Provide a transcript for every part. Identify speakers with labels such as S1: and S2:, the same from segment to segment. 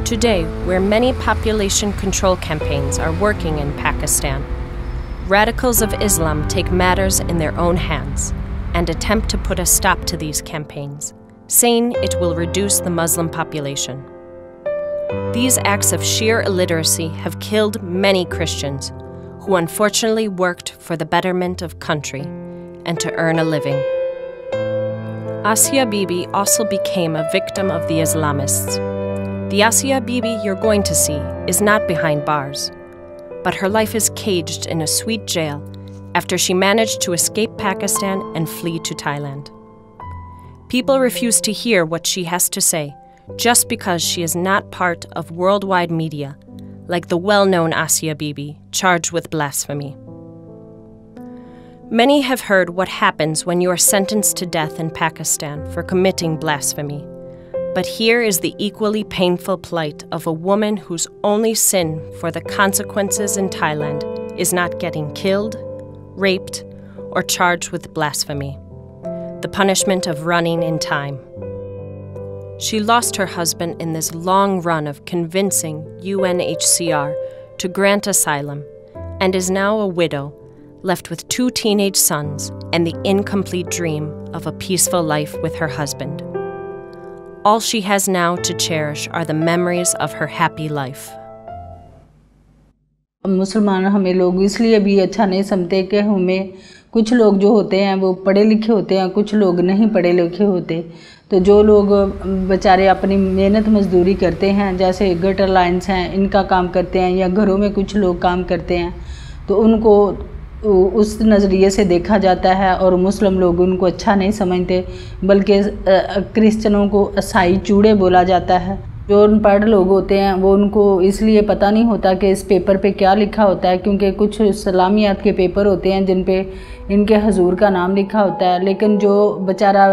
S1: Today, where many population control campaigns are working in Pakistan, radicals of Islam take matters in their own hands and attempt to put a stop to these campaigns, saying it will reduce the Muslim population. These acts of sheer illiteracy have killed many Christians who unfortunately worked for the betterment of country and to earn a living. Asia Bibi also became a victim of the Islamists. The Asia Bibi you're going to see is not behind bars, but her life is caged in a sweet jail after she managed to escape Pakistan and flee to Thailand. People refuse to hear what she has to say just because she is not part of worldwide media, like the well-known Asia Bibi, charged with blasphemy. Many have heard what happens when you are sentenced to death in Pakistan for committing blasphemy. But here is the equally painful plight of a woman whose only sin for the consequences in Thailand is not getting killed, raped, or charged with blasphemy. The punishment of running in time. She lost her husband in this long run of convincing UNHCR to grant asylum and is now a widow, left with 2 teenage sons and the incomplete dream of a peaceful life with her husband. All she has now to cherish are the memories of her happy life.
S2: मुसलमान हमें लोग इसलिए भी अच्छा नहीं समझते कि हमें कुछ लोग जो होते हैं वो पढ़े लिखे होते हैं, कुछ लोग नहीं पढ़े लिखे होते। तो जो लोग बेचारे अपनी मेहनत मजदूरी करते हैं, जैसे गटर लाइन्स हैं, इनका काम करते हैं, या घरों में कुछ लोग काम करते हैं, तो उनको उस नज़रिए से देखा जाता है और मुस्लिम लोग उनको अच्छा नहीं समझते, बल्कि क्रिश्चियनों को ईसाई चूड़े बोला जाता है। जो अनपढ़ लोग होते हैं वो उनको इसलिए पता नहीं होता कि इस पेपर पे क्या लिखा होता है, क्योंकि कुछ इस्लामियात के पेपर होते हैं जिन पे इनके हजूर का नाम लिखा होता है, लेकिन जो बेचारा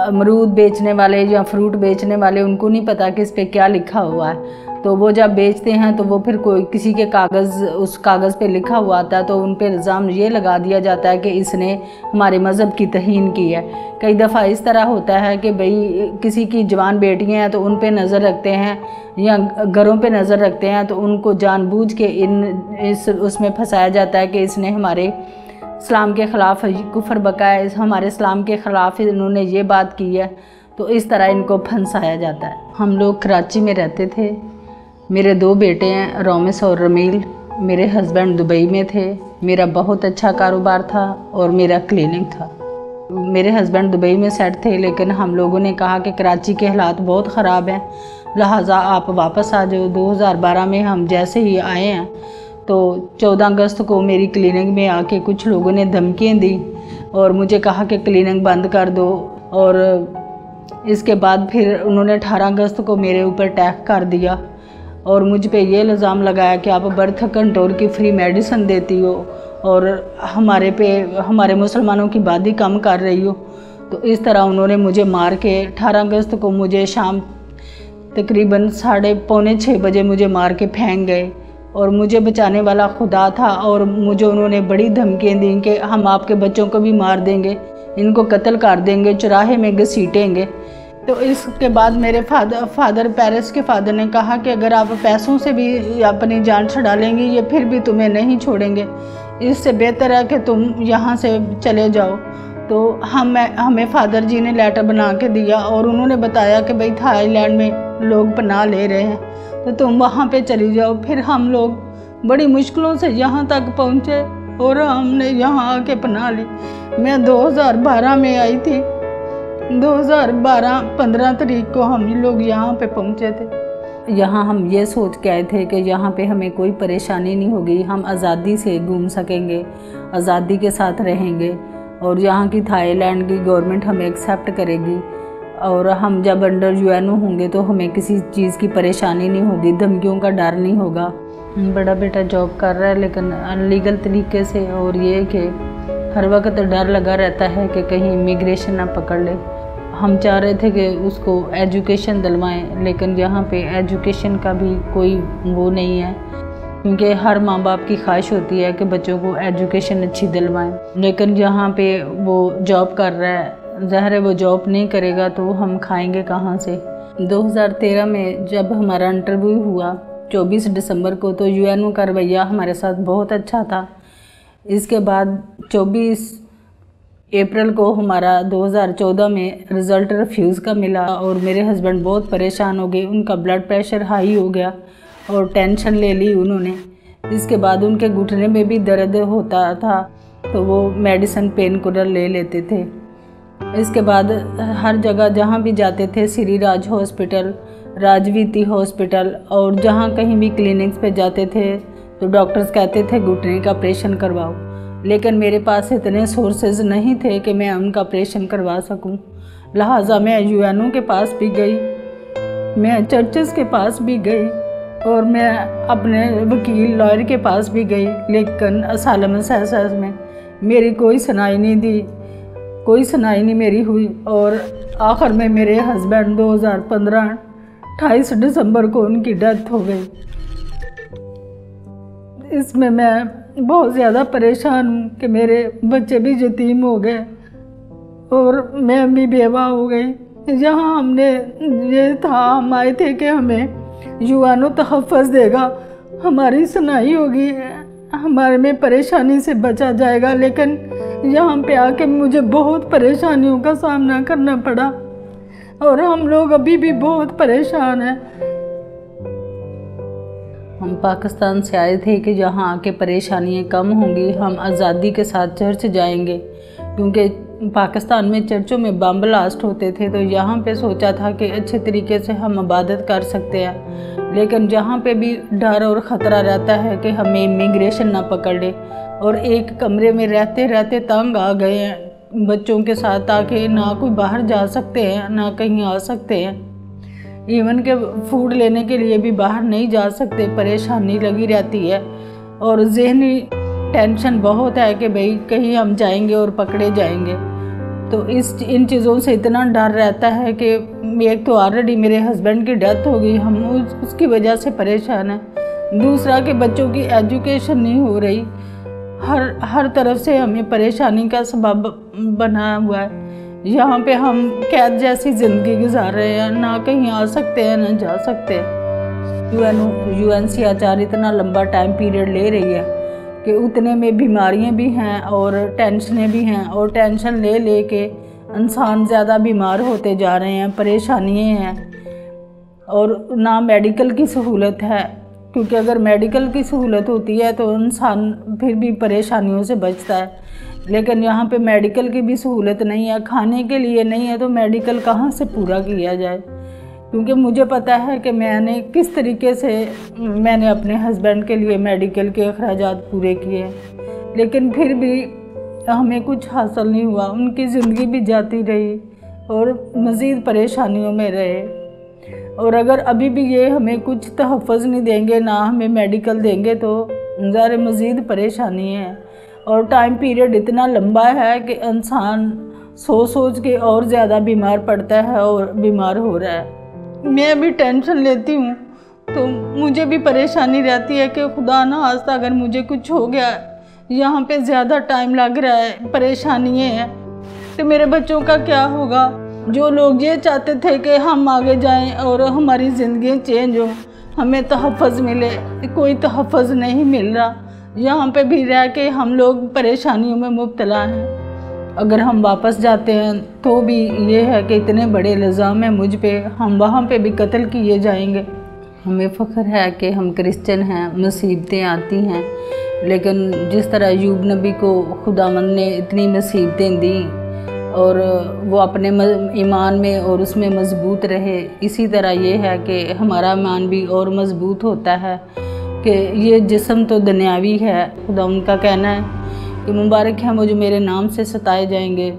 S2: अमरूद बेचने वाले या फ्रूट बेचने वाले उनको नहीं पता कि इस पे क्या लिखा हुआ है। तो वो जब बेचते हैं तो वो फिर कोई किसी के कागज़ उस कागज़ पे लिखा हुआ आता है तो उन पे इल्ज़ाम ये लगा दिया जाता है कि इसने हमारे मज़हब की तहीन की है। कई दफ़ा इस तरह होता है कि भाई किसी की जवान बेटियां हैं तो उन पे नज़र रखते हैं या घरों पे नज़र रखते हैं, तो उनको जानबूझ के उसमें फंसाया जाता है कि इसने हमारे इस्लाम के ख़िलाफ़ कुफर बकाया, हमारे इस्लाम के ख़िलाफ़ इन्होंने ये बात की है, तो इस तरह इनको फंसाया जाता है। हम लोग कराची में रहते थे। मेरे 2 बेटे हैं, रोमिस और रमील। मेरे हस्बैंड दुबई में थे। मेरा बहुत अच्छा कारोबार था और मेरा क्लिनिक था। मेरे हस्बैंड दुबई में सेट थे, लेकिन हम लोगों ने कहा कि कराची के हालात बहुत ख़राब हैं, लिहाजा आप वापस आ जाओ। 2012 में हम जैसे ही आए हैं तो 14 अगस्त को मेरी क्लिनिक में आके कुछ लोगों ने धमकियाँ दी और मुझे कहा कि क्लिनिक बंद कर दो, और इसके बाद फिर उन्होंने 18 अगस्त को मेरे ऊपर अटैक कर दिया और मुझ पे ये इल्ज़ाम लगाया कि आप बर्थ कंट्रोल की फ्री मेडिसिन देती हो और हमारे मुसलमानों की बादी कम कर रही हो। तो इस तरह उन्होंने मुझे मार के 18 अगस्त को मुझे शाम तकरीबन 5:45 बजे मुझे मार के फेंक गए, और मुझे बचाने वाला खुदा था। और मुझे उन्होंने बड़ी धमकियाँ दी कि हम आपके बच्चों को भी मार देंगे, इनको कत्ल कर देंगे, चौराहे में घसीटेंगे। तो इसके बाद मेरे फादर पेरिस के फादर ने कहा कि अगर आप पैसों से भी अपनी जान छुड़ा लेंगी ये फिर भी तुम्हें नहीं छोड़ेंगे, इससे बेहतर है कि तुम यहाँ से चले जाओ। तो हमें फादर जी ने लेटर बना के दिया और उन्होंने बताया कि भाई थाईलैंड में लोग पनाह ले रहे हैं तो तुम वहाँ पे चली जाओ। फिर हम लोग बड़ी मुश्किलों से यहाँ तक पहुँचे और हमने यहाँ आके पनाह ली। मैं 2012 में आई थी। 2012 15 तारीख को हम लोग यहाँ पे पहुँचे थे। यहाँ हम ये सोच के आए थे कि यहाँ पे हमें कोई परेशानी नहीं होगी, हम आज़ादी से घूम सकेंगे, आज़ादी के साथ रहेंगे और यहाँ की थाईलैंड की गवर्नमेंट हमें एक्सेप्ट करेगी और हम जब अंडर यूएनओ होंगे तो हमें किसी चीज़ की परेशानी नहीं होगी, धमकियों का डर नहीं होगा। बड़ा बेटा जॉब कर रहा है लेकिन अनलीगल तरीके से, और ये कि हर वक्त डर लगा रहता है कि कहीं इमिग्रेशन ना पकड़ ले। हम चाह रहे थे कि उसको एजुकेशन दिलवाएं, लेकिन यहाँ पे एजुकेशन का भी कोई वो नहीं है, क्योंकि हर माँ बाप की ख्वाहिश होती है कि बच्चों को एजुकेशन अच्छी दिलवाएं। लेकिन यहाँ पे वो जॉब कर रहा है, ज़ाहिर है वो जॉब नहीं करेगा तो हम खाएंगे कहाँ से। 2013 में जब हमारा इंटरव्यू हुआ 24 दिसंबर को, तो यूएनओ का रवैया हमारे साथ बहुत अच्छा था। इसके बाद 24 अप्रैल को हमारा 2014 में रिज़ल्ट रिफ्यूज़ का मिला और मेरे हस्बैंड बहुत परेशान हो गए। उनका ब्लड प्रेशर हाई हो गया और टेंशन ले ली उन्होंने। इसके बाद उनके घुटने में भी दर्द होता था, तो वो मेडिसिन पेन किलर ले लेते थे। इसके बाद हर जगह जहाँ भी जाते थे, श्री राज हॉस्पिटल, राजवीति हॉस्पिटल और जहाँ कहीं भी क्लिनिक्स पे जाते थे तो डॉक्टर्स कहते थे घुटने का ऑपरेशन करवाओ, लेकिन मेरे पास इतने सोर्सेज नहीं थे कि मैं उनका ऑपरेशन करवा सकूं। लिहाजा मैं यूएनओ के पास भी गई, मैं चर्चेस के पास भी गई और मैं अपने वकील लॉयर के पास भी गई, लेकिन असालम असेसर्स में मेरी कोई सुनाई नहीं दी, कोई सुनाई नहीं मेरी हुई। और आखिर में मेरे हस्बैंड 2015 28 दिसंबर को उनकी डेथ हो गई। इसमें मैं बहुत ज़्यादा परेशान हूँ कि मेरे बच्चे भी यतीम हो गए और मैं भी बेवा हो गई। जहाँ हमने ये था, हम आए थे कि हमें यूएनओ तहफ़्फ़ुज़ देगा, हमारी सुनाई होगी, हमारे में परेशानी से बचा जाएगा, लेकिन यहाँ पे आके मुझे बहुत परेशानियों का सामना करना पड़ा और हम लोग अभी भी बहुत परेशान हैं। हम पाकिस्तान से आए थे कि जहाँ आके परेशानियाँ कम होंगी, हम आज़ादी के साथ चर्च जाएंगे, क्योंकि पाकिस्तान में चर्चों में बम ब्लास्ट होते थे। तो यहाँ पे सोचा था कि अच्छे तरीके से हम इबादत कर सकते हैं, लेकिन जहाँ पे भी डर और ख़तरा रहता है कि हमें इमिग्रेशन ना पकड़ ले, और एक कमरे में रहते रहते तंग आ गए हैं बच्चों के साथ, ताकि ना कोई बाहर जा सकते हैं ना कहीं आ सकते हैं, इवन के फूड लेने के लिए भी बाहर नहीं जा सकते। परेशानी लगी रहती है और ज़हनी टेंशन बहुत है कि भाई कहीं हम जाएंगे और पकड़े जाएंगे। तो इन चीज़ों से इतना डर रहता है कि एक तो ऑलरेडी मेरे हस्बैंड की डेथ हो गई, हम उसकी वजह से परेशान हैं। दूसरा कि बच्चों की एजुकेशन नहीं हो रही, हर तरफ से हमें परेशानी का सबब बना हुआ है। यहाँ पे हम कैद जैसी ज़िंदगी गुजार रहे हैं, ना कहीं आ सकते हैं ना जा सकते हैं। यूएनएचसीआर इतना लंबा टाइम पीरियड ले रही है कि उतने में बीमारियाँ भी हैं और टेंशनें भी हैं, और टेंशन ले ले के इंसान ज़्यादा बीमार होते जा रहे हैं, परेशानियाँ हैं और ना मेडिकल की सहूलत है, क्योंकि अगर मेडिकल की सहूलत होती है तो इंसान फिर भी परेशानियों से बचता है, लेकिन यहाँ पे मेडिकल की भी सहूलत नहीं है, खाने के लिए नहीं है, तो मेडिकल कहाँ से पूरा किया जाए। क्योंकि मुझे पता है कि मैंने किस तरीके से मैंने अपने हस्बैंड के लिए मेडिकल के अखराजात पूरे किए, लेकिन फिर भी हमें कुछ हासिल नहीं हुआ। उनकी ज़िंदगी भी जाती रही और मज़ीद परेशानियों में रहे। और अगर अभी भी ये हमें कुछ तहफ़्फ़ुज़ नहीं देंगे, ना हमें मेडिकल देंगे, तो ज़रा मज़ीद परेशानी है। और टाइम पीरियड इतना लंबा है कि इंसान सोच के और ज़्यादा बीमार पड़ता है और बीमार हो रहा है। मैं भी टेंशन लेती हूँ तो मुझे भी परेशानी रहती है कि खुदा ना खास्ता अगर मुझे कुछ हो गया, यहाँ पे ज़्यादा टाइम लग रहा है, परेशानियाँ हैं, तो मेरे बच्चों का क्या होगा। जो लोग ये चाहते थे कि हम आगे जाएं और हमारी ज़िंदगी चेंज हो, हमें तहफ़्फ़ुज़ मिले, कोई तहफ़्फ़ुज़ नहीं मिल रहा। यहाँ पे भी रह के हम लोग परेशानियों में मुब्तला हैं। अगर हम वापस जाते हैं तो भी ये है कि इतने बड़े इल्ज़ाम हैं मुझ पे, हम वहाँ पे भी कत्ल किए जाएंगे। हमें फ़ख्र है कि हम क्रिश्चियन हैं, मुसीबतें आती हैं, लेकिन जिस तरह अय्यूब नबी को खुदावंद ने इतनी मुसीबतें दी और वो अपने ईमान में और उसमें मजबूत रहे, इसी तरह ये है कि हमारा ईमान भी और मजबूत होता है कि ये जिस्म तो दुनियावी है। खुदा उनका कहना है कि मुबारक है वो जो मेरे नाम से सताए जाएंगे।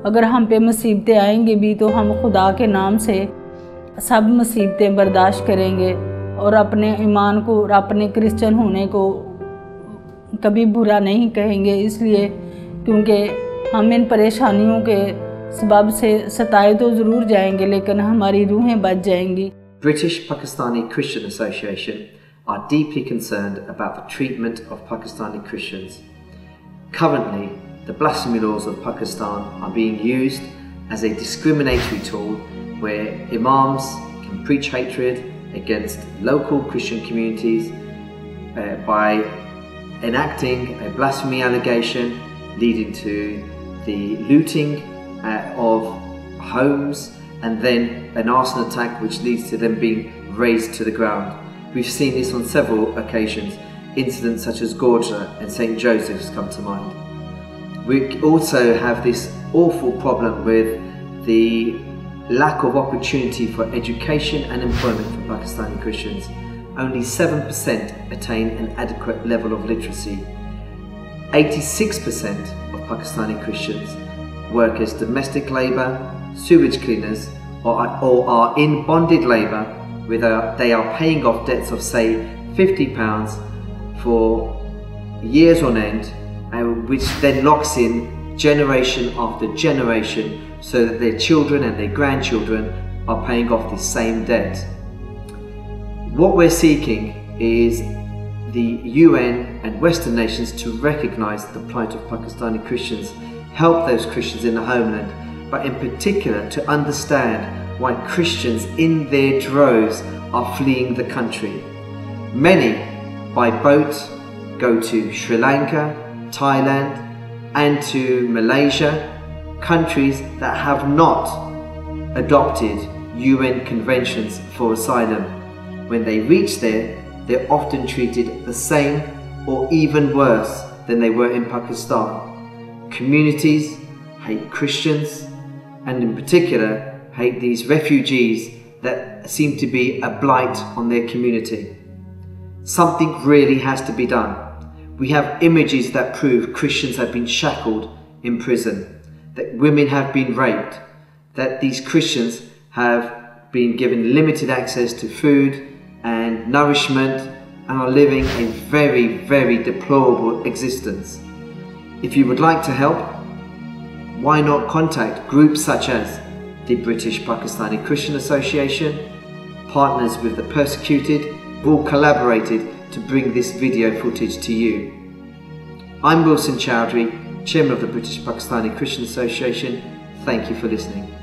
S2: अगर हम पे मुसीबतें आएंगी भी तो हम खुदा के नाम से सब मुसीबतें बर्दाश्त करेंगे और अपने ईमान को और अपने क्रिश्चियन होने को कभी बुरा नहीं कहेंगे, इसलिए क्योंकि हम इन परेशानियों के सबब से सताए तो ज़रूर जाएंगे, लेकिन हमारी रूहें बच जाएंगी।
S3: British Pakistani Christian Association are deeply concerned about the treatment of Pakistani Christians. Currently, the blasphemy laws of Pakistan are being used as a discriminatory tool where imams can preach hatred against local Christian communities by enacting a blasphemy allegation leading to the looting of homes and then an arson attack which leads to them being razed to the ground. We've seen this on several occasions. Incidents such as Gorja and St. Joseph's come to mind. We also have this awful problem with the lack of opportunity for education and employment for Pakistani Christians. Only 7% attain an adequate level of literacy. 86% of Pakistani Christians work as domestic labour, sewage cleaners, or are in bonded labour where they are paying off debts of say £50 for years on end, which then locks in generation after generation so that their children and their grandchildren are paying off the same debt. What we're seeking is the UN and Western nations to recognise the plight of Pakistani Christians, help those Christians in the homeland, but in particular to understand why Christians in their droves are fleeing the country. Many by boat go to Sri Lanka, Thailand and to Malaysia, countries that have not adopted UN conventions for asylum. When they reach there, they're often treated the same or even worse than they were in Pakistan. Communities hate Christians and in particular hate these refugees that seem to be a blight on their community. Something really has to be done. We have images that prove Christians have been shackled in prison, that women have been raped, that these Christians have been given limited access to food and nourishment and are living a very, very deplorable existence. If you would like to help, why not contact groups such as the British Pakistani Christian Association, Partners with the Persecuted, who all collaborated to bring this video footage to you. I'm Wilson Chowdhury, Chairman of the British Pakistani Christian Association. Thank you for listening.